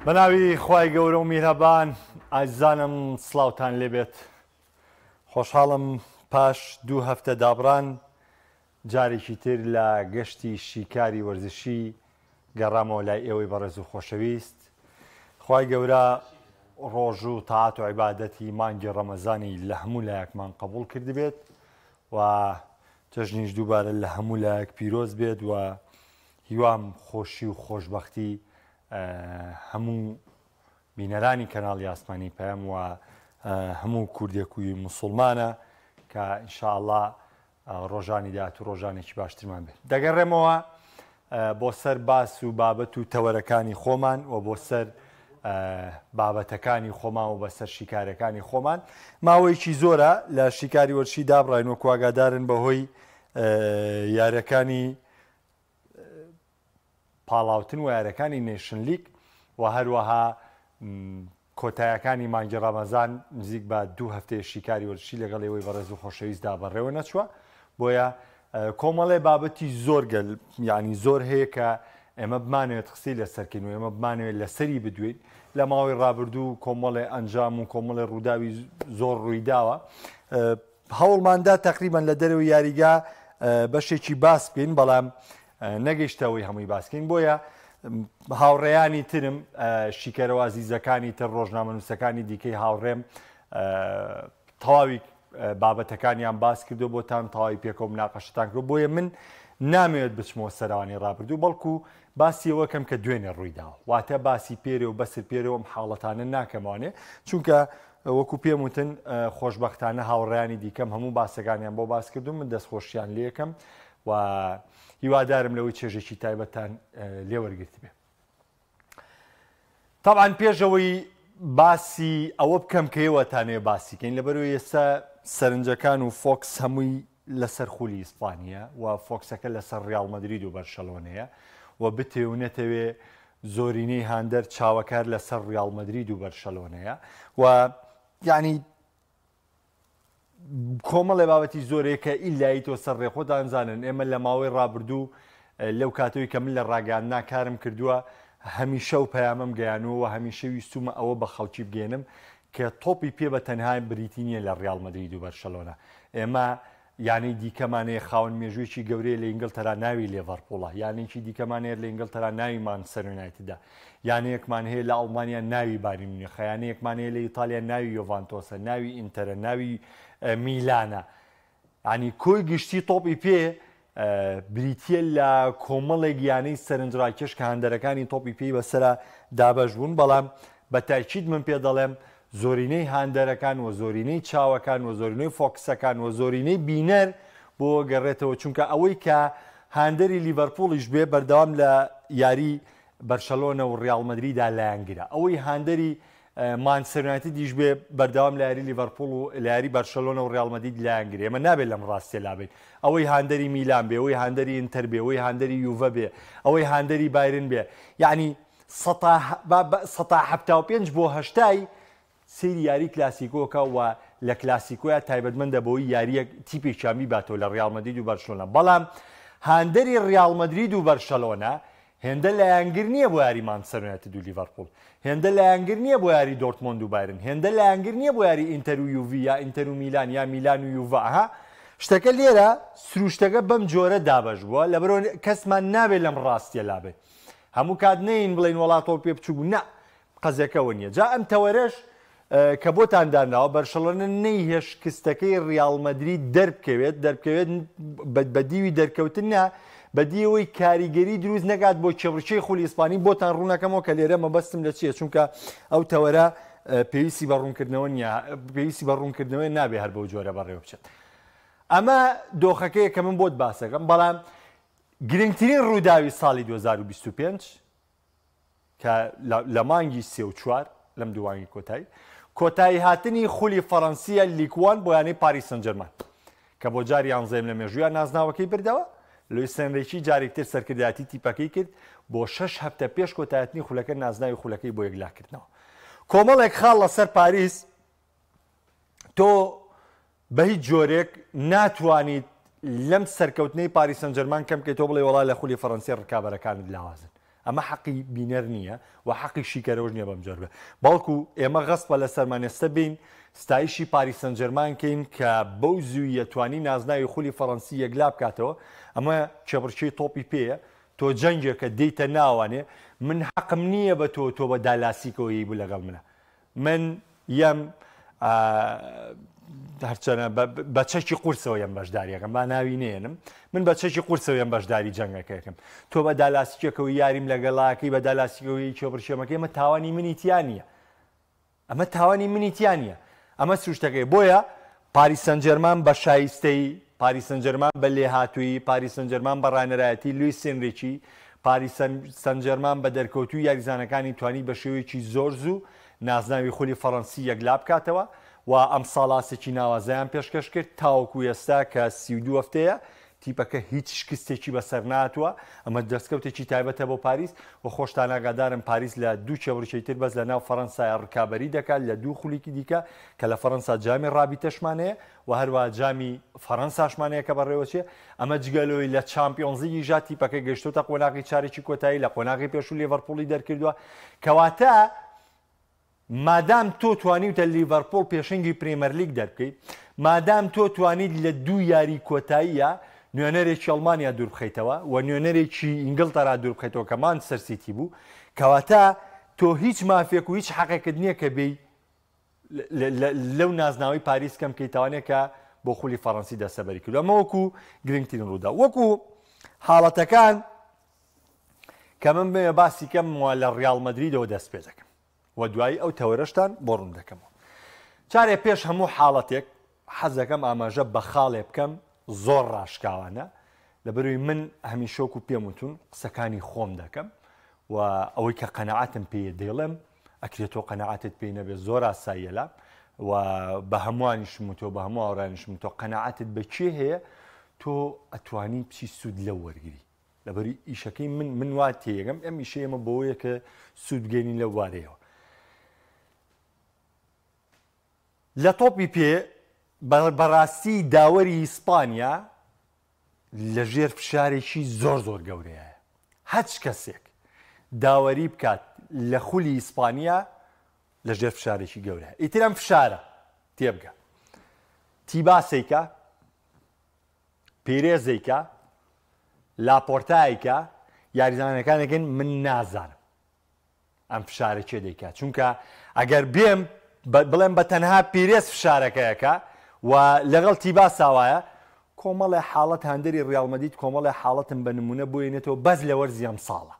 بەناوی خوای گەورە و میهرەبان ئازیزانم سڵاوتان لێبێت. خۆشحاڵم پاش 2 هەفتە دابڕان جارێکی تر لە گەشتی شیکاری وەرزشی گەڕامەوە لای ئێوەی بەڕێز و خۆشەویست. خوای گەورە ڕۆژ و تاعات و عیبادەتی مانگی ڕەمەزانی لە هەموو لایەکمان قبول کردبێت و جەژنیش دووبارە لە هەموو لایەک پیرۆز بێت و هیوام خۆشی و خۆشبەختی هەموو بینەرانی کەناڵی ئاسمانی پەیام و هەموو کوردێکوی موسڵمانە کە ئینشاءڵڵا ڕۆژانی داهات و ڕۆژانێکی باشترمان بێت. دەگەڕێمەوە بۆ سەر باس و بابەت و تەوەرەکانی خۆمان و بۆ سەر بابەتەکانی خۆمان و بەسەر شیکارەکانی خۆمان. ماوەیەکی زۆرە لە شیکاری وەرشی دابڕین و کواگادارن بەهۆی یاریەکانی پاڵاوتن و یارەکانی نێشن لیگ و هەروەها کۆتایەکانی مانگی ڕەمەزان نزیک بە 2 هەفتەیە شیکاری وەرزشی لەگەڵ ئێوەی بەڕێز و خۆشەویستدا بەڕێوە نەچووە، بۆیە کۆمەڵێ بابەتی زۆر گەل یعنی زۆر هەیە کە ئێمە بمانوێت قسەی لەسەرکەین و ئێمە بمانوێت لەسەری بدوین. لە ماوەی ڕابردوو کۆمەڵێ ئەنجام و کۆمەڵێ ڕووداوی زۆر ڕوویداوە، هەوڵماندا تقریبان لە دەرەوەی یاریگا بەشێکی باس بکەین، بەڵام نەگەیشتەوەی هەمووی باسکەین. بۆیە هاوڕێیانی ترم شیکەرەوە ئازیزەکانی تر ڕۆژنامەنووسەکانی دیکەی هاوڕێم تەواوی بابەتەکانیان باس کردو بۆتان تەواوی پێکەوە مناقەشتان کرد، بۆیە من نامەوێت بچمەوە سەراوانی ڕابردوو، بەڵکو باسی ئەوەکەم کە دوێنێ ڕوویداوە، واتە باسی پێرێ و بەسر پێرەوە ئەم حاڵەتانە ناکەمانێ، چونکە وەکو پێم وتن خۆشبەختانە هاوڕێیانی دیکەم هەموو باسەکانیان بۆ باس کردو، من دەستخۆشیان لێکم و هیوادارم لەوەی چێژێکی تایبەتان لێوەرگرت بێ. طبعاً پێشەوەی باسی ئەوە بکەم کە ئێوەتانێ باسیکەین، لەبەرەوەی ئێستا سەرنجەکان و فۆکس هەمووی لەسەر خولی ئیسپانیە و فۆکسەکە لەسەر ڕیاڵ مەدرید و بەرشەلۆنەیە و بتێ و نەتەوێ زۆرینەی هاندەر چاوەکار لەسەر ڕیاڵ مەدرید و بەرشەلۆنەیە و یعنی کۆمەڵێ بابەتی زۆرەیە کە ئیلایی تۆ سەر ڕێخۆدانزانن. ئێمە لە ماوەی ڕابردوو لەو کاتەوەی کە من لە ڕاگەاندنا کارم کردووە هەمیشە و پەیامەم گەیانەوە و هەمیشە ویستومە ئەوە بە خەڵکی بگێنم کە تۆپی پێ بە تەنهای بریتی نییە لە ڕیاڵ مەدرید و بەرشەلۆنە. ئێمە یانی دیکەمانەیە خاون مێژوویکی گەورەیە لە ئینگلتەرا ناوی لێڤەرپوڵە، یانێکی دیکەمانەیە لە ئینگلتەرا ناوی مانچستەر یونایتدە، یانەیەکمان هەیە لە ئەڵمانیا ناوی بایر مونیخ، یانەیەکمان هەیە لە ئیتالیا ناوی یۆڤانتۆسە، ناوی ئینتەرە، ناوی میلانە. ینی کۆی گشتی تۆپی پێ بریتە لە کۆمەڵێک یانەی سەرنجڕاکێش کە هاندەرەکانی تۆپی پێی بەسرە دابەش بوون، بەڵام بە تاکید من پێ دەڵێم زۆرینەی هاندەرەکان و زۆرینەی چاوەکان و زۆرینەی فۆکسەکان و زۆرینەی بینەر بۆ گەڕێتەوە، چونکە ئەوەی کە هاندەری لیڤەرپوڵیش بێ بەردەوام لە یاری بەرشەلۆنە و ڕیاڵ مەدریددا لایەنگرە، ئەوەی هاندەری مانچستەر یونایتدیش بێ بەردەوام لە یاری لیڤەرپوڵ و لە یاری بەرشەلۆنە و ڕیاڵ مەدرید لایەنگرێ. ئێمە نابێت لەم ڕاستیە لابێت، ئەوەی هاندەری میلان بێ، ئەوەی هاندەری ئینتەر بێ، ئەوەی هاندەری یوڤە بێ، ئەوەی هاندەری بایرن بێ، یعنی 175 بۆ 80 سری یاری کلاسیکۆکە و لە کلاسیکۆیە تایبەتمەندە بەوەی یاریە تیپێکیامی باتەوە لە ڕیاڵ مەدرید و بەرشەلۆنە. بەڵام هاندەری ڕیاڵ مەدرید و بەرشەلۆنە هێندە لایەنگر نییە بۆ یاری مانچستەر یونایتد و لیڤەرپوڵ، هێندە لایەنگر نییە بۆ یاری دۆرتمۆند و بایرن، هێندە لایەنگر نییە بۆ یاری ئینتەر و یوڤی یا ئینتەر و میلان یا میلان و یوڤە. ها شتەکە لێرە سروشتەکە بەم جۆرە دابەش بووە، لەبەرەوە کەسمان نابێت لەم ڕاستیە لابێت، هەموو کات نین بڵین وڵاتەوە پێ بچوو بوو، نا قەزەکەەوە نییە. جا ئەم تەوەرەش کە بۆتان داناوە بەرشەلۆنە نەیهێش کستەکەی ڕیاڵ مەدرید دەربکەوێت بە دیوی دەرکەوتن نا بەدیەوەی کاریگەری دروست نەکات بۆ کێبڕچەی خولی ئیسپانی. بۆتان ڕوونەکەمەوە کە لێرە مەبەستم لە چییە، چونکە ئەو تەوەرە پێویستی بە ڕوونکردنەوە نیە، پێویستی بە ڕوونکردنەوەی نابێ هەر بەو جۆرە بەڕێوە بچێت. ئەمە دۆخەکەیە کە من بۆت باسەکەم، بەڵام گرنگترین ڕووداوی ساڵی 2025 کە لە مانگی 34 لەم دووانی کۆتایی هاتنی خولی فەڕەنسیە لیگوان بۆ یانەی پاریس سەن ژەرمان کە بۆ جاری 11 لە مێژوویە نازناوەکەی بردەوە، لۆیس ئەنریکی جارێکتر سەرکردایەتی تیپەکەی کرد، بۆ 6 هەفتە پێش کۆتایەتنی خولەکە نازناوی خولەکەی بۆ یەکلاکردنەوە. کۆمەڵێک خاڵ لەسەر پاریس تۆ بە هیچ جۆرێک ناتوانیت لەم سەرکەوتنەی پاریس سەن ژەرمان کەم کە تۆ بڵێ وەڵا لە خولی فەڕەنسی ڕکابەرەکانت لاوازن، ئەمە حەقی بینەر نییە و حەقی شیکەرەوەش نییە بەم جەربە بەڵکو ئێمە غەسپە لە سەرمانێستە بین ستایشی پاریس سەن ژەرمانکەین کە بەو زووی ئەتوانی نازناوی خولی فەڕەنسی یەکلا بکاتەوە ئەمە چێبڕچەی تۆپی پێیە تۆ جەنگێکە دەیتە ناوانێ من حەقم نییە بە تۆ بە دالاسیکەوەی بوو لەگەڵ منە من یەم هەرچەنە بە چەکی قورسەوە یم بەشداریەکەم با ناوی نێنم من بە چەکی قورسەوە یم بەشداری جەنگەکەکەم تۆ بە دالاسیکەکەەوە یاریم لەگەڵاکەی بە دالاسیکەوەی چێبڕچێمەکەی ئەمە تاوانی منیتیان نییە ئەمە تاوانی منیتیان نییە ئەمە سوشتەکەی بۆیە پاریس سەن ژەرمان بە شایستەی پاریس سەن ژەرمان بە لێهاتووی پاریس سەن ژەرمان بە ڕانەرایەتی لویس ئێنریکی پاریس سەن ژەرمان بە دەرکەوتوی یاریزانەکانی توانی بە شێوەیەکی زۆر زوو نازناوی خولی فەڕەنسی یەکلا بکاتەوە و ئەم ساڵاسێکی ناوازیان پێشکەش کرد تاوەکو ئێستا کە 32 هەفتەیە تیپەکە هیچ شکستێکی بەسەر ناتوە ئەمە دەستکەوتێکی تایبەتە بۆ پاریس و خۆشتان ئاگادارم پاریس لە دوو چێوەڕچەی تر بەس لە ناو فەڕەنسای ڕکابەری دەکات لە دوو خولیکی دیکە کە لە فەڕەنسا جامی ڕابیتەشمانەیە و هەروە جامی فەڕەنساشمانەیە کە بەڕێوەچێ ئەمە جگەلەوەی لە چامپیۆنزیی ژات تیپەکە گەشتوتە قۆناغی چارێکی کۆتایی لە قۆناغی پێشوو لێڤەرپوڵی دەرکردووە کەواتە مادام تۆ توانیتە لیڤەرپۆڵ پێشنگی پرێمەر لیگ دەربکەیت مادام تۆ توانیت لە دوو یاری کۆتاییە نوێنەرێکی ئەڵمانیا دوور بخەیتەوە و نوێنەرێکی ئینگلتەرا دوور بخەیتەوە کە مانچستەر سیتی بوو کەواتە تۆ هیچ مافێک و هیچ حەقێکت نییە کە بێی لەو نازناوی پاریس کەم کەیتوانێت کە بۆ خولی فەڕەنسی دەسەبەری کردو ئەمە وەکو گرنگترین ڕوودا وەکو حاڵەتەکان کە من بێ باسی کەم لە ڕیال مەدریدەوە دەست پێ دەکەم و دوایی ئەو تەوەرەشتان بۆ ڕوون دەکەمەوە چارێ پێش هەموو حاڵەتێک حەز دەکەم ئاماژە بە خاڵێ بکەم زۆر ڕاشکاوانە لەبەروی من هەمیشۆک و پێم وتون قسەکانی خۆم دەکەم و ئەوەی کە قەنەعاتم پێ دێڵێم ئەکرێتەوە قەنەعاتت پێی نەبێت زۆر ئاساییە لە و بە هەمووانیشم وتۆ بە هەموو ئاوڕانیشم وتۆ قەنەعاتت بەکێ هەیە تۆ ئەتوانی بچی سوود لەو وەرگری لەبەری ئیشەکەی من وا تێگەم ئەم ئیشە ئێمە بەوەیە کە سوودگەێنی لە وارەیەوە لە تۆپی پێ بەڕاستی داوەری ئیسپانیا لەژێر فشارێکی زۆر گەورەیە هەچ کەسێک داوەری بکات لە خولی ئیسپانیا لەژێر فشارێکی گەورەیە ئیترم فشارە تێبگە تیباسێکە پێرێزێکە لاپۆرتایکە یاریزانەکانەکەن من نازانم ئەم فشارە چێ دەیکات چونکە ئەگەر بێم بڵێم بە تەنها پیرێز فشارەکەیەکە و لەگەڵ تیبا ساوایە کۆمەڵی حاڵەت هەندێری ڕیال مەدرید کۆمەڵی حاڵەتم بە نمونە بۆیێنێتەوە بەس لە وەرزی ئەم ساڵە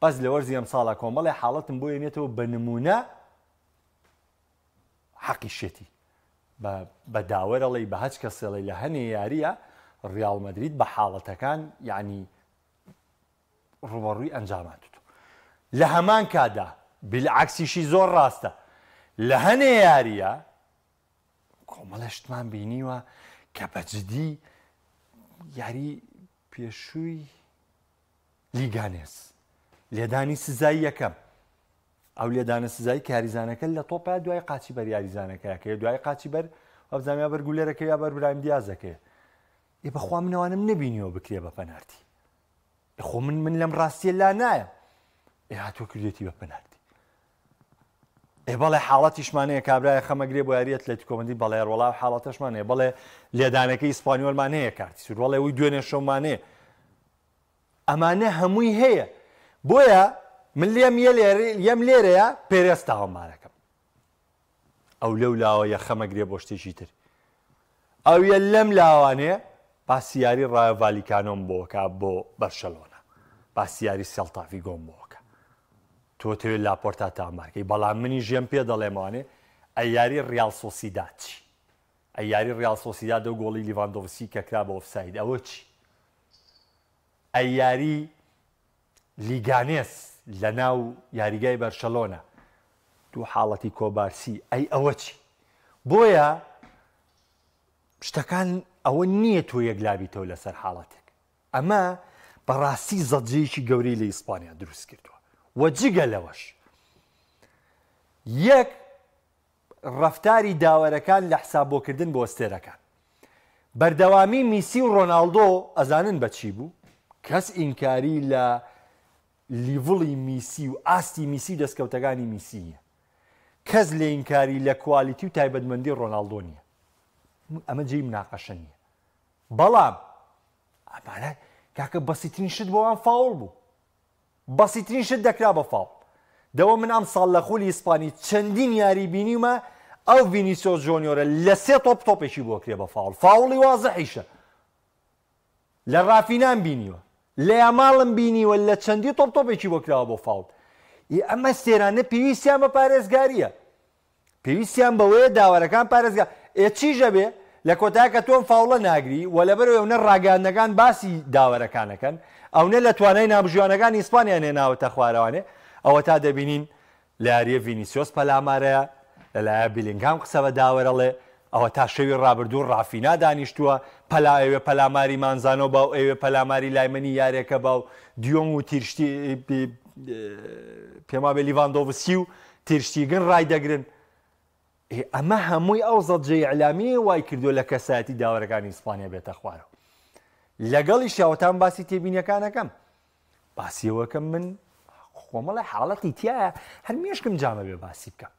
بەس لە وەرزی ئەم ساڵە کۆمەڵی حاڵەتم بۆیێنێتەوە بە نمونە حەقی شێتی بە داوەرەڵی بە هەچ کەسێڵی لە هەنێ یاریە ڕیال مەدرید بە حاڵەتەکان یعنی ڕوبەڕووی ئەنجامات لە هەمان کادا بالعکسیشی زۆر ڕاستە لە هەنێ یاریە کۆمەڵە شتمان بینیوە کە بەجددی یاری پێشووی لیگانێس لێدانی سزایی یەکەم ئەو لێدانە سزایی کە یاریزانەکە لە تۆپە دوای قاچی بەر یاریزانەکەیەکە دوای قاچی بەر ئەبزانیا بەرگولێرەکە یا بەر برایم دیازەکەی بەخوا منەوانم نبینیەوە بکرێ بە پەنارتی خۆ من لەم ڕاستیە لا نایە هاتووە کردێتی بە پەنارتی بەڵێ حاڵەتیشمانەیە کابرایە خەمەگرێ بۆ یاریەت لە کۆمەندی بەڵێ وەڵاو حاڵەتەشمانەیە بەڵێ لێدانەکەی ئیسپانیۆلمان هەیە کارتی سوور وەڵێ وی دوێنێ شەومانەیە ئەمانە هەمووی هەیە بۆیە من لێم لێرەیە پێرێز تاوانبارەکەم ئەو لەو لاوەیە خەمەگرێ بۆ شتێکی تر ئەو یە لەم لاوانێ باسی یاری ڕایۆ ڤالیکانۆم بۆکە بۆ بەرشەلۆنا باسی یاری سێڵتافی گۆم بۆکە تۆ تەوێت لاپۆرتا تاماکەی بەڵام منی ژێم پێ دەڵێمەوانێ ئەی یاری ڕیال سۆسیداد چی ئەی یاری ڕیال سۆسیداد و گۆڵی لیڤاندۆڤسکی کە کرا بە ئۆفساید ئەوە چی ئەی یاری لیگانێس لە ناو یاریگای بەرشەلۆنا دوو حاڵەتی کۆبارسی ئەی ئەوە چی بۆیە شتەکان ئەوە نییە تۆ یەکلابیتەوە لەسەر حاڵەتێک ئەمە بەڕاستی زەجەیەکی گەورەی لە ئیسپانیا دروست کردووە و جگە لەوەش یەک ڕەفتاری داوەرەکان لە حسابۆکردن بۆ ئەستێرەکان بەردەوامی میسی و ڕۆناڵدۆ ئەزانن بەچی بوو کەس ئینکاری لە لیڤڵی میسی و ئاستی میسی و دەستکەوتەکانی میسیە کەس لێ ئینکاری لە کوالیتی و تایبەتمەندی ڕۆناڵدۆ نییە ئەمە جێی مناقەشە نییە بەڵام ئەمانە کاکە بەسیترین شت بۆوان فاوڵ بوو بەسیترین شت دەکرا بە فاوڵ دەوە من ئەم ساڵ لە خولی ئیسپانی چەندین یاری بینیمە ئەو ڤینیسیۆس جۆنیۆرە لە سێ تۆپێکی بۆ کرێ بە فاوڵ فاوڵی وازەحیشە لە ڕافینان بینیوە لە یاماڵم بینیوە لە چەندی تۆپێکی بۆ کراوە بۆ فاوڵ ئەمە سێرانە پێویستیان بە پارێزگاریە پێویستیان بەوەیە داوەرەکان پارێزگار چیژە بێ لە کۆتایە کە تۆم فاوڵە ناگری و لەبەرەوە ئەوە ڕاگەاندەکان باسی داوەرەکانەکەن ئەوە لە توانای نابژوانەکانی ئیسپانیان هێناوەتە خوارەوانێ ئەوە تا دەبینین لە یاریە ڤینیسیۆس پەلامارەیە لەلایە بیلینگهام قسە بە داوەرەڵێ ئەوە تا شەوی ڕابردوو ڕافینا دانیشتووە ئەوێ پەلاماری مانزانۆ باو ئەوێ پەلاماری لایمەنی یارێکە باو دیۆم و تیرشتی پێما بێ لیڤاندۆڤسکی و تیرشتیگن ڕای دەگرن ئەمە هەمووی ئەو زەجەی ئەعلامی وای کردو لە کەسایەتی داوەرەکانی ئیسپانیا بێتە خوارەوە لەگەڵی شاوەتان باسی تێبینیەکانەکەم باسیەوەکەم من خۆمەڵی حاڵەتی تایە هەر مێشکم جامە بێ باسی بکەم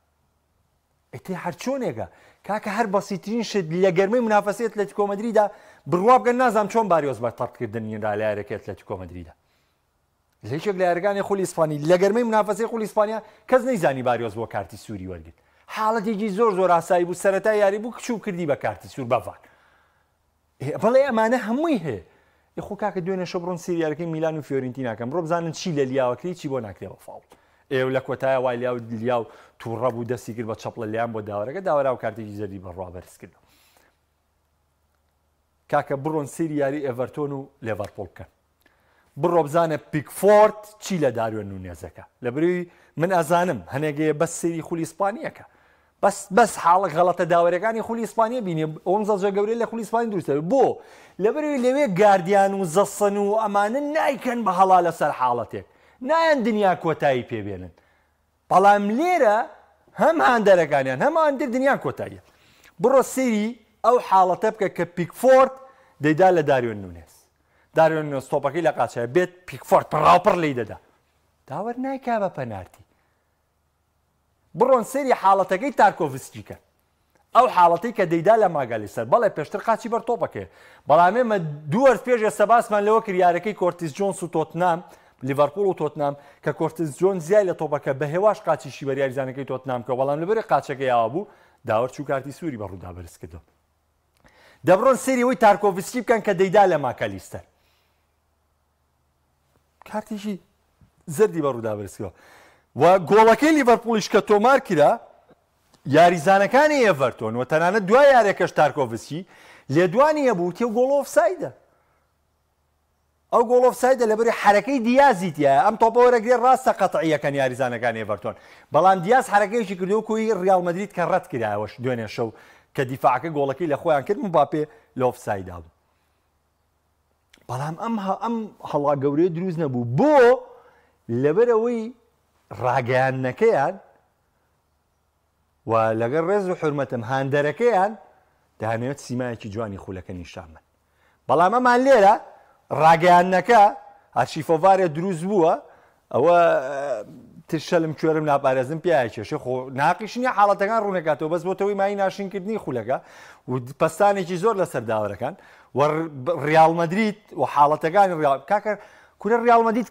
ئەتێ هەر چۆنێکە کاکە هەر بەسیترین شت لە گەرمەی منافەسی ئەتلێتیکۆ مەدریددا بڕوا بگەن نازانم چۆن باریۆس بە تەڕکردنیدا لە یارەکەی ئەتلێتیکۆ مەدریددا لە هیچێک لە یارەکانی خولی ئیسپانی لە گەرمەی منافەسی خولی ئیسپانیا کەس نەیزانی باریۆس بۆ کارتی سووری وەرگرت حاڵەتێکی زۆر ئاسایی بوو سەرەتا یاری بوو کچوو کردی بە کارتی سوور بەڤان بەڵێ ئەمانە هەمووی هەیە خۆ کاکە دوێنێ شە بڕۆن سریارەکەی میلان و فیۆرنتیناکەم بڕۆ بزانن چی لە لیاوەکری چی بۆ ناکرێەوە فاوڵ ئێوە لە کۆتایە وای لیا و تووڕە بوو دەستی کرد بە چەپڵە لیان بۆ داوەرەکە داوەرا و کارتێکی زەردی بەڕوا بەرز کرد کاکە بڕۆن سری یاری ئێڤەرتۆن و لێڤەرپۆڵ بکەن بڕۆ بزانە پیکفۆرد چی لە داروێن نونێزەکە لەبەروی من ئەزانم هەنێگەیە بەس سری خولی ئیسپانیەکە بەس حاڵک غەڵەتە داوەرەکانی خولی ئیسپانیا بینێ ئەوم زەڵجە گەورەی لە خولی ئیسپانی دروستە بۆ لەبەروی لەوێ گاردیان و زەسەن و ئەمانە نایکەن بە هەڵا لەسەر حاڵەتێک نایەن دنیا کۆتایی پێبێنن بەڵام لێرە هەم هاندەرەکانیان هەم هاندر دنیان کۆتاییە بڕۆ سەیری ئەو حاڵەتە بکە کە پیکفۆرد دەیدا لە داروێن نونێز داروێن نونێز تۆپەکەی لە قاچایە بێت پیکفۆرد پڕاوپڕ لی دەدا داوەر نایکا بە پەنارتی بڕۆن سەیری حاڵەتەکەی تارکۆڤسکیکە ئەو حاڵەتی کە دەیدا لە ماگالیسەر بەڵێ پێشتر قاچی بەر تۆپەکەی بەڵام ئێمە دووەرز پێش ئێستا باسمان لەوە کرد یارەکەی کۆرتیس جۆنس و تۆتنام لیڤەرپۆڵ و تۆتنام کە کۆرتیس جۆن زیای لە تۆپەکە بە هێواش قاچیشی بەر یاریزانەکەی تۆتنام کە بەڵام لەبەرێ قاچەکەی ئاوا بوو داوەر چوو کارتی سووری بەڕوودا بەرز کردەوە دەبڕۆن سەیری ئەوەی تارکۆڤسکی بکەن کە دەیدا لە ماکالیستەر کارتیشی زەردی بەڕوودا بەرز کردەوە و گۆڵەکەی لیڤەرپۆڵیش کە تۆمار کرا یاریزانەکانی ئێڤەرتۆن و تەنانەت دوای یارێکەش تارکۆڤسکی لێدوانی هەبوو تێ گۆڵ ئۆفسایدە ئەو گۆڵ ئۆفسایدە لەبەری حرەکەی دیازی تایە ئەم تۆپە وەرەگرێ ڕاستە قەتعیەکەن یاریزانەکانی ئێڤەرتۆن بەڵام دیاز حرەکەیەکی کردو کۆی ڕیال مەدرید کە ڕەت کراوەش دوێنێ شەو کە دیفاعەکە گۆڵەکەی لە خۆیان کرد مباپێ لە ئۆفسایدا بوو بەڵام ئەم هەڵا گەورەیە دروست نەبوو بۆ لەبەرەوەی ڕاگەیاندنەکەیان و لەگەڵ ڕێز و حورمەتم هاندەرەکەیان دەهانەوێت سیمایەکی جوانی خولەکە نیشانمن بەڵام ئەمان لێرە ڕاگەیاندنەکە ئارشیفۆڤارێ دروست بووە ئەوە تشەلم کوێرم ناپارێزم پیاە کێشە خۆ ناقیش نیە حاڵەتەکان ڕوونەکاتەوە بەس بۆتەوەی مای ناشینکردنی خولەکە و پەستانێکی زۆر لەسەر داوەرەکان و ڕیال مەدرید و حاڵەتەکانی ڕیال کاکە کورە ڕیال مەدرید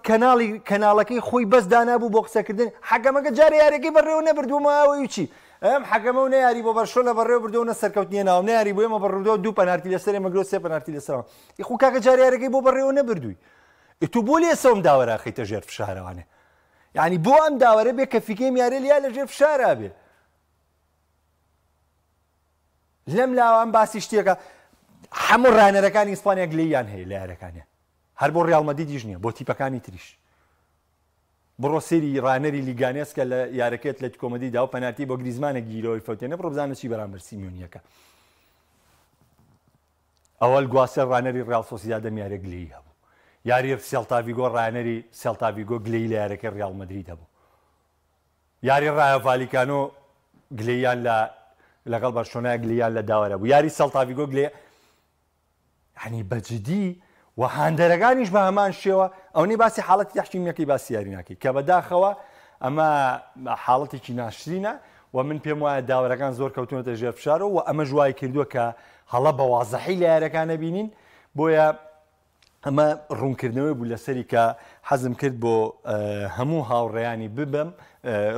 کەناڵەکەی خۆی بەس دانابوو بۆ قسەکردن حەکەمەکە جارێ یارەکەی بەڕێوە نەبردوومەوەی چی ئەم حەکەمە و نەیاری بۆ بەرشۆ لە بەڕێوە بردەوە سەرکەوتنیە ناو نەیاری بۆ ئێمە بەڕوودەوە دوو پەنارتی لەسەر ئێمەگرۆ سێ پەنارتی لەسەرەوە خو کاکە جارێ یارەکەی بۆ بەڕێوە نەبردووی تو بۆ لێسەوم داوەرە خەیتە ژێر فشارەوانێ یعنی بۆ ئەم داوەرە بێ کە فیکەی یارێ لیا لە ژێر فشارە بێ لەم لاوە ئەم باسی شتێکە هەموو ڕانەرەکانی ئیسپانیا گلەییان هەیە لە یارەکانیان هەر بۆ ڕیال مەدریدیش نییە بۆ تیپەکانی تریش بڕۆ سێری ڕانەری لیگانێس کە لە یارەکەت لە کۆمەدیدا و پەنارتی بۆ گریزمانە گیرەوەی فەوتێنە بڕۆ بزانە چی بەرامبەر سیمیۆنیەکە ئەوەل گواسە ڕانەری ڕیال سۆسیداد یارە گلەیی هەبوو یاری سێڵتاڤیگۆ ڕانەری سێڵتاڤیگۆ گلەیی لە یارەکەی ڕیال مەدرید هەبوو یاری ڕایۆ ڤالیکانۆ گلەییان لەگەڵ بەرشۆنای گلەییان لە داوەرە بوو یاری سێڵتاڤیگۆ گلێ هەنی بەجددی و هاندەرەکانیش بە هەمان شێوە ئەوەی باسی حاڵەتی تەحکیمیەکەی باسی یاری ناکەی کە بەداخەوە ئەمە حاڵەتێکی ناشرینە و من پێم وایە داوەرەکان زۆر کەوتونەتە ژێر فشارەوە و ئەمە ژوای کردووە کە هەڵە بە وازەحی لە یارەکانە بینین بۆیە ئەمە ڕوونکردنەوەی بوو لەسەری کە حەزم کرد بۆ هەموو هاوڕێیانی ببم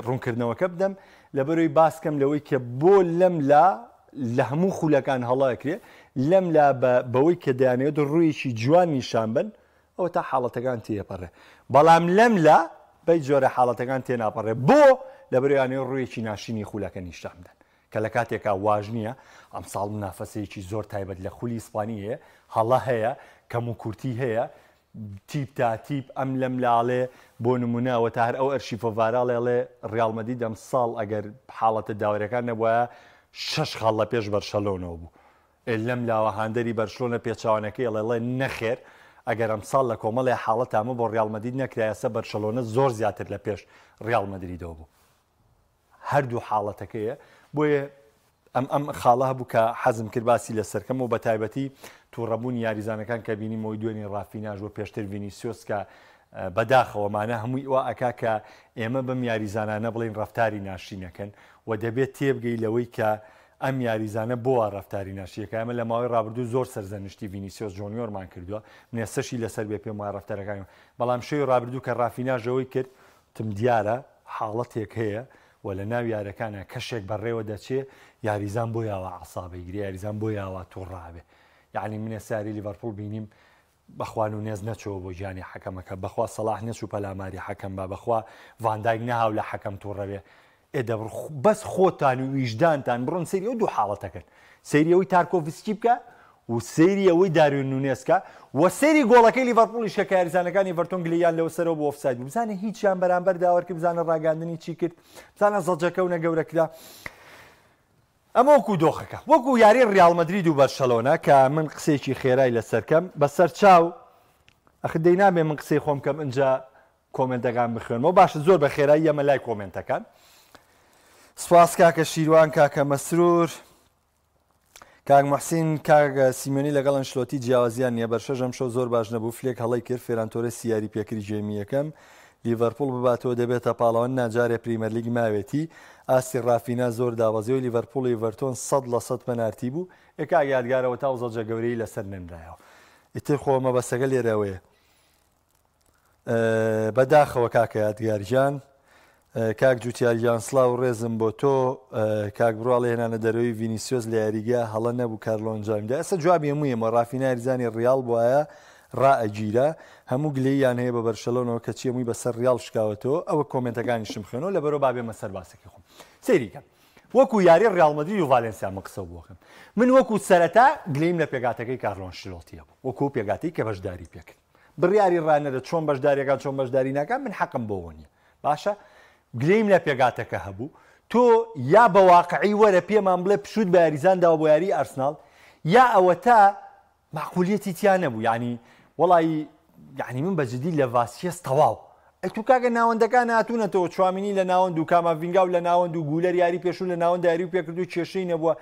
ڕوونکردنەوەکە بدەم لەبەرەوەی باسکەم لەوەی کە بۆ لەم لە هەموو خولەکان هەڵاکرێ لەم لا بەوەی کە دەیانێت ڕوویەکی جوان نیشان بن ئەوە تا حاڵەتەکان تێپەڕێ بەڵام لەم لا بەی جۆرە حاڵەتەکان تێناپەڕێ بۆ لەبەرەوەیانێ ڕوویەکی ناشینی خولەکە نیشان بدەن کە لە کاتێکا واژ نییە ئەم ساڵ منافەسەیەکی زۆر تایبەت لە خولی ئیسپانی هەیە هەڵە هەیە کەم و کورتی هەیە تیپ تا تیپ ئەم لەم لاڵێ بۆ نمونەوە تا هەر ئەو ئەرشیفە ڤاراڵێڵێ ڕیاڵمەدی دەم ساڵ ئەگەر حاڵەتە داوەرەکان نەبووە 6 خاڵ لە پێش بەرشەلۆنەوە بوو لەم لاوە هاندەری بەرشلۆنە پێچوانەکەی ئەڵێ نەخێر ئەگەر ئەم ساڵ لە کۆمەڵی حاڵەت ئەمە بۆ ڕیاڵمەدید نەکرایەسە بەرشەلۆنە زۆر زیاتر لە پێش ڕیاڵمەدریدەوە بوو هەردوو حاڵەتەکەیە بۆیە ئەم خاڵە هەبوو کە حەزم کرد باسی لە سەرکەم و بە تایبەتی تووڕەبوون یاریزانەکان کە بینیمەوەی دوێنی ڕافیناژ و پێشتر ڤینیسیۆس کە بەداخەوەمانە هەمووی ئەوە ئەکا کە ئێمە بەم یاریزانانە بڵین ڕەفتاری ناشینەکەن و دەبێت تێبگەی لەوەی کە ئەم یاریزانە بۆ ڕەفتاری ناشیەکە ئەمە لە ماوەی ڕابردوو زۆر سەرزەنشتی ڤینیسیۆس جۆنیۆرمان کردووە منێسەشی لەسەر بێ پێم وایە ڕەفتارەکان بەڵام شەوی ڕابردوو کە ڕافیناژەوەی کرد تم دیارە حاڵەتێک هەیە و لە ناو یارەکانە کەشێک بەڕێوە دەچێ یاریزان بۆ یاوە عسابەیگری یاریزان بۆ یاوە تووڕابێ یعنی منە ساری لیڤەرپوڵ بینیم بەخوان و نێز نەچەوە بۆ گیانی حەکەمەکە بەخوا سەلاح نەچوو پەلاماری حەکەم بە بەخوا ڤاندایک نەهاو لە حەکەم تووڕەبێ ئێدە بەس خۆتان و ویژدانتان بڕۆن سەیری ئەو دوو حاڵەتەکەن سەیریەوەی تارکۆڤسکی بکە و سەیری ئەوەی داروین نونێسکە و سەیری گۆڵەکەی لیڤەرپوڵیش کە یاریزانەکانی ڤەرتۆن گلیان لەوە سەرەوە بۆ ئۆفساید بوو بزانە هیچیان بەرامبەر داوەرکرد بزانە ڕاگاندنی چی کرد بزانە زەڵجەکەونە گەورەکرا ئەمە وەکو دۆخەکە وەکو یاری ڕیاڵ مەدرید و بەرشەلۆنا کە من قسێکی خێرای لەسەرکەم بەسەر چاو ئەخ دەی نابێ من قسەی خۆم کەم اینجا کۆمنتەکان بخوێنەوە باشە زۆر بە خێرایی ئەمە لای کۆمنتەکان سپاس کاکە شیروان کاکە مەسرور کاک محسین کاک سیمێنی لەگەڵ ئەنشلۆتی جیاوازیان نییە بەرشەژەم شەو زۆر باش نەبوو فلێک هەڵی کرد فێرانتۆرە سیاری پێکری جێمی یەکەم لیڤەرپوڵ بباتەوە دەبێتە پاڵەوە ناجارێ پریمەر لیگ ماوێتی ئاسی ڕافینە زۆر داوازیەوەی لیڤەرپوڵ ئیڤەرتۆن 100% پەنارتی بوو ئێکا یادگارەوە تا زەڵجە گەورەی لەسەر نێنرایەوە ئیتر خۆمە بەسەگە لێرەوەیە بەداخەوە کاکە یادگارجان کاک جوتیاریان سڵاو و ڕێزم بۆ تۆ کاک بڕواڵی هێنانە دەرەوەی ڤینیسیۆس لە یاریگا هەڵە نەبوو کارلۆنجامیدا ئەستا جوابی هەموویەمە ڕافینە یاریزانی ڕیاڵ بواە ڕائەگیرە هەموو گلەیان هەیە بە بەرشەلۆنەوە کە چی هەمووی بەسەر ڕیاڵ شکاوەتەوە ئەوە کۆمنتەکانیشم خوێنەوە لەبەرەوە بابێمە سەر باسێکی خۆم سەیریکەم وەکو یاری ڕیاڵ مەدرید و ڤالێنسیا قسە بووەکەم من وەکو سەرەتا گلەیم لە پێگاتەکەی کارلۆن شلۆتیە بوو وەکو پێگاتەی کە بەشداری پێکرد بڕیاری ڕانەرە چۆن بەشداریەکان چۆن بەشداری ناکەم من حەقم بۆ نییە باشە گلەیم لە پێگاتەکە هەبوو تۆ یا بە واقعی وەرە پێمان بڵێ پشود بە یاریزانداوە بۆ یاری ئەرسناڵ یا ئەوە تا معقولیەتی تیان نەبوو ینی وەڵی یعنی من بەجددی لە ڤاسیەس تەواو تو کاگە ناوەندەکان هاتوونەتەوە چوامینی لە ناوەند و کاماڤینگا و لە ناوەند و گولەر یاری پێشوو لە ناوەند یاری و پێکردو کێشەی نەبووە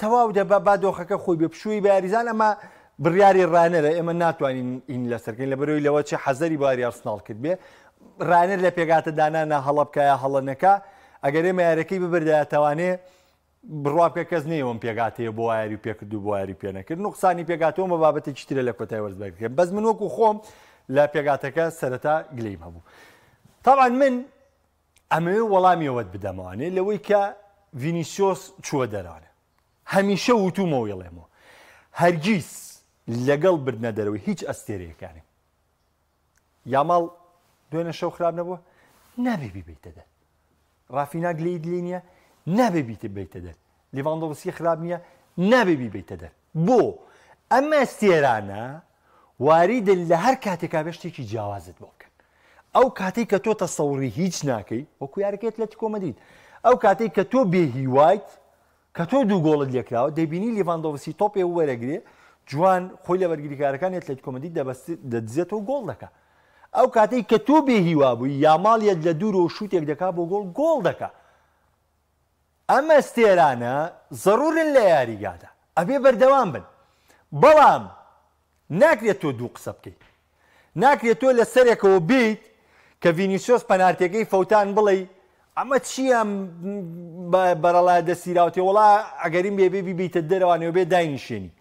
تەواو دەبا با دۆخەکە خۆی بێ پشووی بە یاریزان ئەمە بڕیاری ڕانەرە ئێمە ناتوانین این لەسەرکەین لەبەرەوەی لەوە چه حەزەری باری ئەرسناڵ کرد بێ ڕانەر لە پێگاتە دانانە هەڵە بکایە هەڵە نەکا ئەگەر ئێمە یارەکەی ببردایەتەوانێ بڕوابکە کەس نەیەوەم پێگاتەیە بۆ یاری و پێکردو بۆ یاری پێ نەکرد نوقسانی پێگاتەوە بە بابەتێکی ترە لە کۆتای وەرزبەرکرد بەس من وەکو خۆم لە پێگاتەکە سەرەتا گلەیم هەبوو طبعا من ئەمەوێ وەڵامیەوەت بدەمەوانێ لەوەی کە ڤینیسیۆس چووە دەرانە هەمیشە وتومەوەڵێمەوە هەرگیز لەگەڵ بردنە دەرەوەی هیچ ئەستێرەیەکانی یاماڵ دوێنە شەو خراپ نەبووە نابێ بیبیتە دەر ڕافینا گلەی دلێ نییە نابێ بیتە دەر لیڤاندۆڤسکی خراپ نییە نابێ بیبیتە دەر بۆ ئەمە ئەستێرانە واریدن لە هەر کاتێکا بێ شتێکی جیاوازت بۆ بکەن ئەو کاتێک کە تۆ تەسەوڕی هیچ ناکەی وەکو یارەکەت لە کۆمەدید ئەو کاتێک کە تۆ بێهیوایت کە تۆ دوو گۆڵت لێکراوە دەبینی لیڤاندۆڤسی تۆپێ وەرەگرێ جوان خۆی لە بەرگریکارەکانی ئەتلێتیکۆ کۆمەدید دەدزێتەوە گۆڵ دەکات ئەو کاتێک کە تۆ بێهیوا بووی یاماڵیەت لە دوورەوە شووتێک دەکات بۆ گۆڵ دەکات ئەمە ئەستێرانە زەڕورن لە یاریگادا ئەبێ بەردەوام بن بەڵام ناکرێت تۆ دوو قسە بکەیت ناکرێت تۆ لە سەرێکەوە بیت کە ڤینیسیۆس پەنارتیەکەی فەوتان بڵێ ئەمە چییە بەرەڵای دەسیراوتێ وڵا ئەگەریم بێبێ بیتە دەرەوانەوە بێ داینیشێنی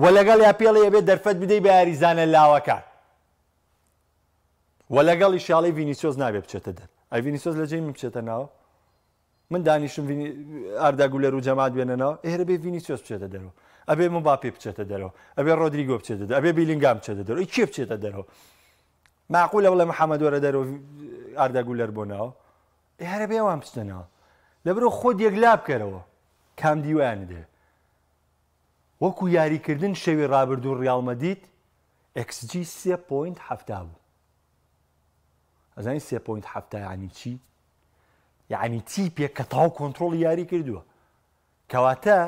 وە لەگەڵ یا پێڵێ بێت دەرفەت بدەی بە یاریزانە لاوەکان وە لەگەڵی شاڵی ڤینیسیۆس نابێ بچێتە دەر ئەی ڤینیسیۆس لە جێی من بچێتە ناوە من دانیشم ئاردا گولەر و جەمات بێنەنەوە ئێرە بێ ڤینیسیۆس بچێتە دەرەوە ئەبێ مباپێ بچێتە دەرەوە ئەبێ ڕۆدریگۆ بچێتە دەرەوە ئەبێ بیلینگام بچێتە دەرەوە کێ بچێتە دەرەوە معقولە بڵێ محەممەد وەرە دەرەوە ئاردا گولەر بۆ ناوە هەرە بێ وان بچنەوە لەبرۆ خۆت یەکلا بکەرەوە کام دیوانە دێ وەکو یاریکردن شەوی ڕابردوو ڕیاڵ مەدید XG 3.7 بوو ئەزانی 3.7 یعنی چی؟ یعنی تیپێک کە تاو کۆنتڕۆڵ یاری کردووە کەواتە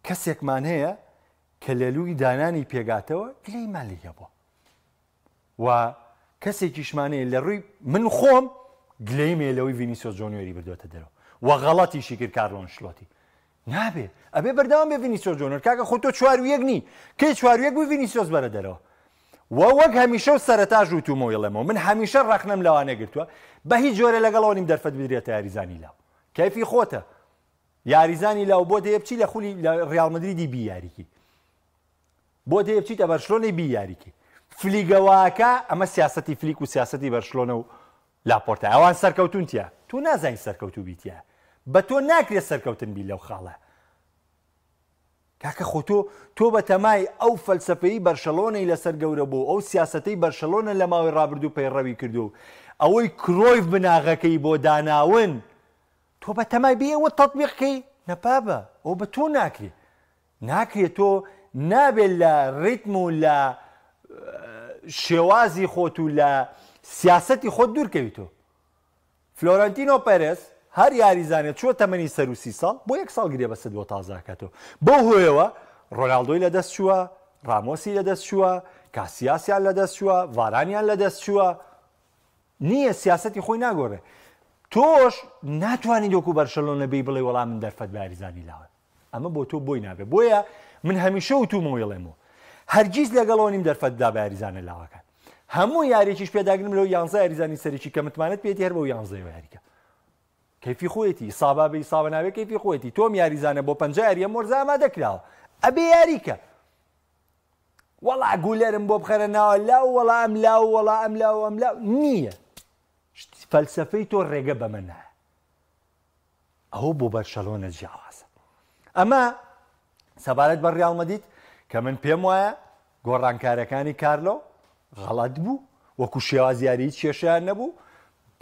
کەسێکمان هەیە کە لەلووی دانانی پێگاتەوە گلەیمان لێ بووە و کەسێکیشمانەیە لە ڕووی من خۆم گلەیمێ لەوەی ڤینیسیۆس جۆنیۆری بردوێتە دەرەوە و غەڵەتیشی کرد کارلۆ ئەنشلۆتی نابێ ئەبێ بەردەوام بێ ڤینیسیۆس جۆنیۆر کاکە خۆ تۆ 4-1 نی کەی 4-1 بووی ڤینیسیۆس بەرە دەرەوە وەک هەمیشە و سەرەتا ژووتومەوە یڵێمەوە من هەمیشە ڕەخنەم لەوانە گرتووە بە هیچ جۆرە لەگەڵەوە نیم دەرفەت بدرێتە یاریزانی لاو کەیفی خۆتە یاریزانی لاو بۆ دەیە بچی لە خولی ڕیاڵ مەدریدی بی یاریکی بۆ دەیە بچیتە بەرشلۆنەی بی یاریکی فلیگەواکە ئەمە سیاسەتی فلیک و سیاسەتی بەرشلۆنە و لاپۆرتە ئەوان سەرکەوتونتیە تو نازانی سەرکەوتو بیتە بە تۆ ناکرێت سەرکەوتن بی لەو خاڵە کاکە خۆ تۆ بە تەمای ئەو فەلسەفەی بەرشەلۆنەی لەسەر گەورە بوو ئەو سیاسەتەی بەرشەلۆنە لە ماوەی ڕابردوو پەیڕەوی کردو ئەوەی کرۆیف بناغەکەی بۆ داناون تۆ بە تەمای بێەوە تەطبیقکەی نەپابە ئەو بە تۆ ناکرێت تۆ نابێت لە ڕیتم و لە شێوازی خۆت و لە سیاسەتی خۆت دوورکەویتەوە فلۆرەنتینۆ پەرێز هەر یاریزانێت چوە تەمەنی سەر و 30 ساڵ بۆ 1 ساڵ گرێ بەسە بۆ تازاکاتەوە بۆ هۆیەوە ڕۆناڵدۆی لەدەست چووە ڕامۆسی لەدەست چووە کاسیاسیان لەدەست چووە ڤارانیان لەدەست چووە نییە سیاسەتی خۆی ناگۆڕێ تۆش ناتوانانی دۆکو بەرشەلۆنە بێی بڵێ وەڵام من دەرفەت بە یاریزانی لاوە ئەمە بۆ تۆ بۆی نابێت بۆیە من هەمیشە وتومەوە یڵێمەوە هەرگیز لەگەڵەوە نیم دەرفەتدا بە یاریزانە لاوەکان هەموو یاریێکیش پێداگرم لەو 11 یاریزانی سەرێکی کە متمانەت پێێتی هەر بەو 11 یاریکە کەیفی خۆیەتی سابا بەی ساوە ناوێت کەیفی خۆیەتی تۆم یاریزانە بۆ 5 یاریە مۆرزە ئامادەکراوە ئەبێ یاریکە وەڵا گولەرم بۆ بخەرە ناوە لاو وەڵا ئەم لاو وەڵا ئەم لاو ئەم لاو نییە فەلسەفەی تۆ ڕێگە بەمە نایە ئەوە بۆ بەرشەلۆنە جیاوازە ئەمە سەبارەت بە ڕیاڵ مەدید کە من پێم وایە گۆڕانکارەکانی کارلۆ غەڵەت بوو وەکو شێواز یاری کێشیان نەبوو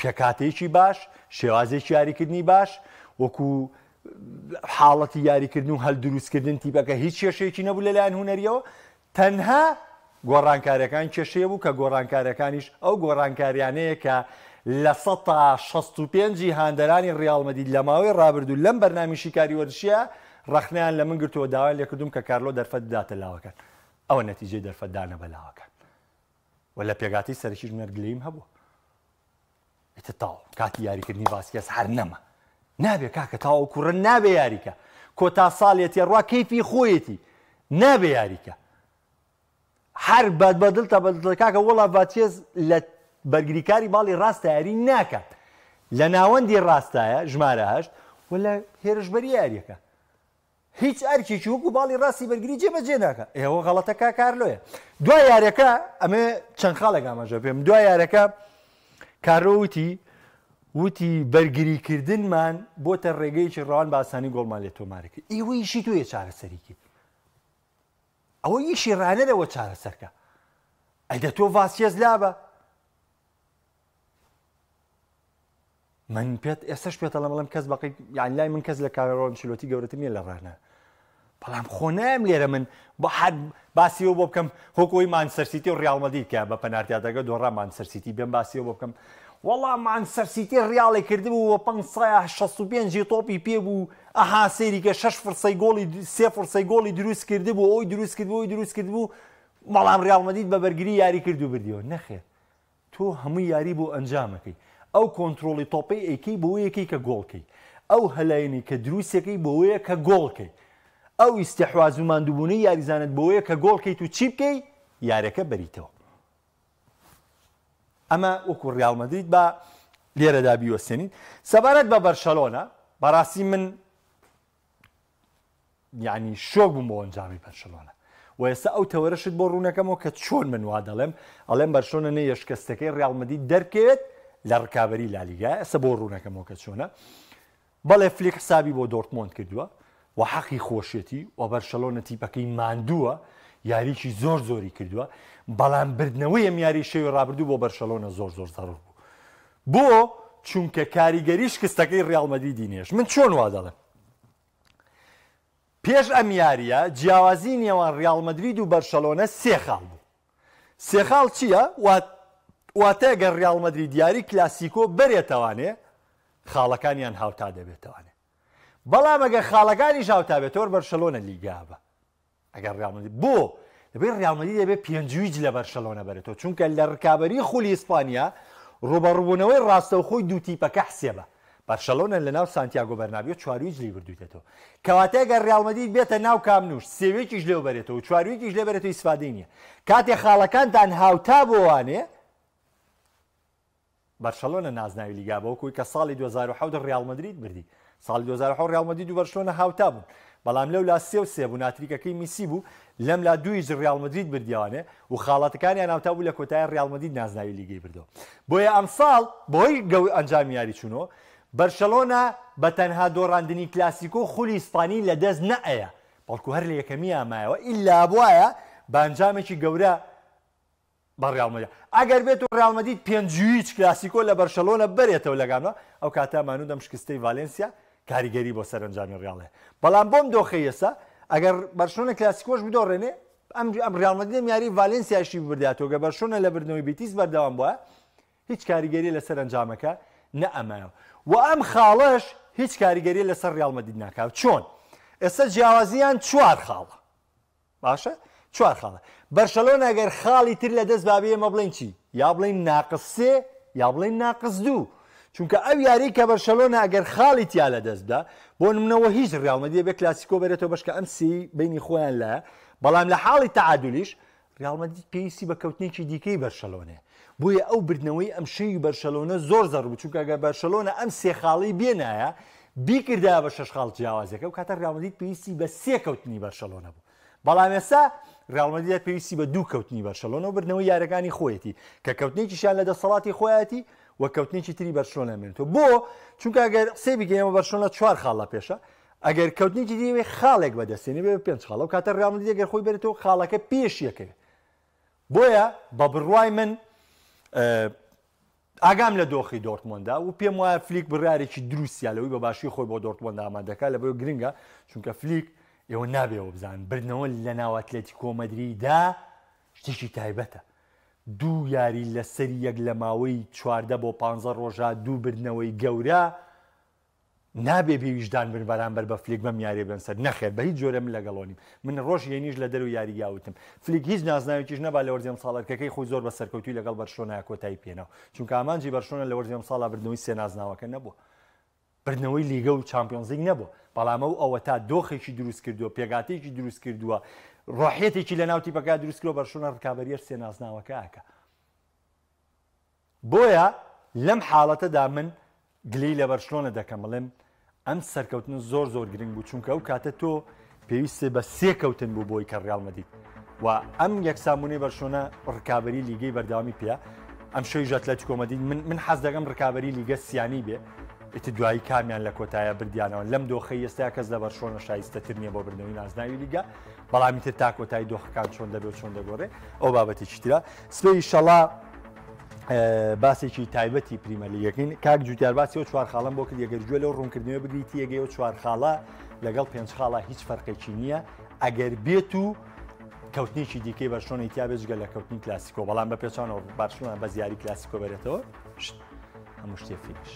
پێکاتێکی باش شێوازێکی یاریکردنی باش وەکو حاڵەتی یاریکردن و هەڵدروستکردن تیپەکە هیچ کێشەیەکی نەبوو لەلایەن هونەریەوە تەنها گۆڕانکارەکان کێشەیە بوو کە گۆڕانکارەکانیش ئەو گۆڕانکاریانەیە کە لە 165 هاندەرانی ڕیاڵ مەدید لە ماوەی ڕابردوو لەم بەرنامیشی کاری وەرزشیە ڕەخنیان لە من گرتووە داوای لێکردوم کە کارلۆ دەرفەت بداتە لاوەکان ئەوە نەتیجەی دەرفەتدانە بە لاوەکان و لە پێگاتی سەرەکیش مەرگلەیم هەبوو ئێتە تاو کاتی یاریکردنی باسکێس هەر نەما نابێ کاکە تاو کوڕە نابێ یاریکە کۆتا ساڵێتی ڕوا کەیفی خۆیەتی نابێ یاریکە هەر بەدڵ تا بەدڵ کاکە وەڵا ڤاتیێز لە بەرگریکاری باڵی ڕاستە یاری ناکات لە ناوەندی ڕاستایە ژمارە 8 و لە هێرشبەری یاریەکە هیچ ئەرکێکی وەکو باڵی ڕاستی بەرگری جێبەجێ ناکە ئێوە غەڵەتەکە کارلۆیە دوای یارەکە ئەمێ چەند خاڵێک ئاماژە پێم دوای یارەکە کارلۆ وتی بەرگریکردنمان بۆتە ڕێگەیەکی ڕەوان بە ئاسانی گۆڵمان لێ تۆمارە کرد ئێوە ئیشی تۆیە چارەسەریکی ئەوە ئیشی ڕانەرەوە چارەسەرکە ئەیدە تۆ ڤاسکێز لابە من پێت ئێستش پێتەڵە بەڵام کەس بەقی یان لای من کەس لە کارلۆ ئەنچلۆتی گەورەتر نییە لە ڕانە بەڵام خۆ نایم لێرە من بە حەد باسیەوە بۆ بکەم هۆکۆی مانچستەر سیتی و ڕیاڵ مەدید کە بە پەنارتیادەکە دۆڕا مانچستەر سیتی بێم باسیەوە بۆ بکەم وەڵام مانچستەر سیتی ڕیاڵی کردبوو وە 565 تۆپی پێ بوو ئەها سەیری کە 6 فرسەی گۆڵی 3 فرسەی گۆڵی دروست کردبوو ئەوی دروست کردبوو بەڵام ڕیاڵ مەدید بە بەرگری یاری کردو بردیەوە نەخێر تۆ هەمووی یاری بۆ ئەنجامەکەی ئەو کۆنتترۆلی تۆپی ئەیکەی بۆ یەکەی کە گۆڵکەی ئەو هەلاینی کە دروستەکەی بۆیە کە گۆڵکەی ئەو ئیستیحواز و ماندووبوونەی یاریزانت بۆیە کە گۆڵکەیت و چی بکەیت یاریەکە بەریتەوە. ئەمە وەکو ڕیال مەدرید بە لێرەدا بیوەستێنین. سەبارەت بە بەرشەلۆنە بەڕاستی من یعنی شۆک بووم بۆ ئەنجامی بەرشەلۆنە و ئێستا ئەو تەوەرەشت بۆ ڕوونەکەمەوە کە چۆن من وا ئەڵێم بەرشەلۆنە نەیە شکستەکەی ڕیال مەدرید دەرکەوێت لە ڕکابەری لالیگا. ئێستا بۆ ڕوونەکەمەوە کە چۆنە. بەڵێ فلیک حسابی بۆ دۆرتمۆند کردووە و حەقی خۆشیەتی و بەرشەلۆنە تیپەکەی ماندووە یاریکی زۆر زۆری کردووە بەڵام بردنەوەی ئەم یاری شەوی ڕابردوو بۆ بەرشەلۆنە زۆر زۆر زەڕور بوو بۆ چونکە کاریگەری شکستەکەی ڕیال مەدریدی نێش. من چۆن وا دەڵێم پێش ئەم یاریە جیاوازی نێوان ڕیال مەدرید و بەرشەلۆنە سێ خاڵ بوو. سێ خاڵ چییە؟ واتە ئەگەر ڕیال مەدرید یاری کلاسیکۆ بەرێتەوانێ خاڵەکانیان هاوتا دەبێتەوانێ بەڵام ئەگەر خاڵەکانیش هاوتا بێتەوە بەرشەلۆنە لیگا بە ئەگەر ڕیال مەدرید بۆ دەبێت ڕیال مەدرید دەبێت پێنجویج لە بەرشەلۆنە بەرێتەوە چونکە لە ڕکابەری خولی ئیسپانیا ڕوبەڕووبوونەوەی ڕاستەوخۆی دوو تیپەکە حسێبە. بەرشەلۆنە لە ناو سانتیاگۆ بەرنابیۆ چوارویج لی بردوێتەوە کەواتە ئەگەر ڕیال مەدرید بێتە ناو کامنوش سێوێکیش لێو بەرێتەوە و چوارویەکیش لێ بەرێتەوە ئیسفادەی نییە. کاتێک خاڵەکانتان هاوتا بۆوانێ بەرشەلۆنە نازناوی لیگا بەوەکوی کە ساڵی 2007 ڕیال مەدرید بردی. ساڵی 2007 ڕیال مەدرید و بەرشەلۆنە هاوتا بوون بەڵام لەو لا سێ و سێ بوو ناتریکەکەی میسی بوو لەم لا دویش ڕیال مەدرید بردیوانێ و خاڵەتەکانیان هاوتا بوو لە کۆتایی ڕیال مەدرید نازناوی لیگەی بردەوە. بۆیە ئەمساڵ بۆی ئەنجامی یاری چوونەوە بەرشەلۆنە بە تەنها دۆڕاندنی کلاسیکۆ خولی ئیسپانی لە دەست نەئەیە بەڵکو هەر لە یەکەمی ئامایەوە ئیلا بواە بە ئەنجامێکی گەورە بە ڕیال مەدرید. ئەگەر بێت و ڕیال مەدرید پێنجویج کلاسیکۆ لە بەرشەلۆنە بەرێتەوە لەگەڵەوە ئەو کاتە مانوو دەم شکستەی ڤالێنسیا کاریگەری بۆ سەرنجامی ڕیاڵێ. بەڵام بۆم دۆخەی ئێستا ئەگەر بەرشەلۆنە کلاسیکۆش بدۆڕێنێ ئەم ڕیال مەدرید یاری ڤالێنسیاشی ببرداتەوە گە بەرشەلۆنە لە بردنەوەی بیتیس بەردەوام بووە هیچ کاریگەری لەسەر ئەنجامەکە نەئەمایەوە و ئەم خاڵەش هیچ کاریگەری لەسەر ڕیال مەدرید ناکاو. چۆن؟ ئێستا جیاوازیان چوار خاڵە باشە؟ چوار خاڵە. بەرشەلۆنە ئەگەر خاڵی تر لە دەست بابێ ئێمە بڵێن چی؟ یا بڵێن ناقص سێ یا بڵێن ناقص دوو چونکە ئەو یاری کە بەرشەلۆنە ئەگەر خاڵی تیا لە دەستدا بۆ نمونەوە هیچ ڕیال مەدرید بێ کلاسیکۆ بێتەوە بەشکە ئەم سی بینی خۆیان لایە بەڵام لە حاڵی تەعادولیش ڕیال مەدرید پێویستی بە کەوتنێکی دیکەی بەرشەلۆنەیە بۆیە ئەو بردنەوەی ئەم شەوی بەرشەلۆنە زۆر زەڕ بوو چونکە ئەگەر بەرشەلۆنە ئەم سێ خاڵی بێنایە بیکردایە بە شەش خاڵ جیاوازەکە و کاتە ڕیال مەدرید پێویستی بە سێ کەوتنی بەرشەلۆنە بوو بەڵام ئێستا ڕیال مەدرید پێویستی بە دوو کەوتنی بەرشەلۆنە و بردنەوەی یارەکانی خۆیەتی کە کەوتنێکیشیان لە دەسەڵاتی خۆیەتی و کەوتنێکی تری بەرشەلۆنە مێنێتەوە بۆ چونکە ئەگەر سێ بگەینەوە بەرشەلۆنە چوار خاڵ لە پێشە ئەگەر کەوتنێکی دیوێ خاڵێک بەدەستێنێ بێ پێنج خاڵ و کاتە ڕیال مەدرید ئەگەر خۆی بێتەوە خاڵەکە پێش یەکەوێ. بۆیە بە بڕوای من ئاگام لە دۆخی دۆرتمۆندا و پێم وایە فلیک بڕارێکی دروستیا لەوەی بە باشی خۆی بۆ دۆرتمۆندا ئامادەکە لە بۆ گرنگە چونکە فلیک ئێوە نابێەوە بزان بردنەوە لە ناو ئەتلێتیکۆ مەدریددا شتێکی تایبەتە. دوو یاری لەسەری یەک لە ماوەی 14 بۆ 15 ڕۆژە دوو بردنەوەی گەورە نابێ بێویژدان بن بەرامبەر بە فلیک بەم یاری بن سەر نەخێر بە هیچ جۆرە من لەگەڵۆنیم من ڕۆژ یێنیش لە دەرو یاریگاوتم فلیک هیچ نازناوێکیش نەبا لە وەرزێم ساڵەکەکەی خۆی زۆر بە سەرکەوتوی لەگەڵ بەرشەلۆنە کۆتایی پێناو چونکە ئامانجی بەرشەلۆنە لە وەرزێم ساڵا بردنەوەی سێ نازناوەکە نەبووە بردنەوەی لیگە و چامپیۆنز لیگ نەبووە بەڵام ئەوە تا دۆخێکی دروست کردووە پێگاتێکی دروست کردووە ڕۆحیەتێکی لە ناو تیپەکە دروست کردووە بەرشەلۆنە ڕکابەریەر سێ نازناوەکە ئاکە. بۆیە لەم حاڵەتەدا من گلەی لە بەرشەلۆنە دەکەم بڵێم ئەم سەرکەوتن زۆر زۆر گرنگ بوو چونکە ئەو کاتە تۆ پێویستە بە سێ کەوتن بوو بۆی کە ڕیال مەدرید و ئەم یەکسامونەی بەرشەلۆنە ڕکابەری لیگەی بەردەوامی پێە ئەم شەوی ئەتلێتیکۆ مەدرید من حەز دەکەم ڕکابەری لیگە سیانی بێ ئیتر دوایی کامیان لە کۆتایە بردیانەوە لەم دۆخەی ئێستا کەس لە بەرشەلۆنە شایستەتر نییە بۆ بردنەوەی نازناوی لیگە بەڵامی تر تا کۆتایی دۆخەکان چۆن دەبێت چۆن دەگۆڕێ ئەو بابەتێکی ترە سبەی ئینشەڵا باسێکی تایبەتی پریمەرلیگەکەین کاک جوتیار باسی ئەو چوار خاڵم بۆ کرد ئەگەر گوێ لەو ڕوونکردنەوە بگریتی ئەگەی ئەو چوار خاڵە لەگەڵ پێنج خاڵە هیچ فەرقێکی نییە ئەگەر بێت و کەوتنێکی دیکەی بەرشەلۆنە ئیتیا بێجگە لە کەوتنی کلاسیکۆ بەڵام بە پێچانەوە بەرشەلۆنە بە زیاری کلاسیکۆ بێتەوە هەموو شتێ فینیش.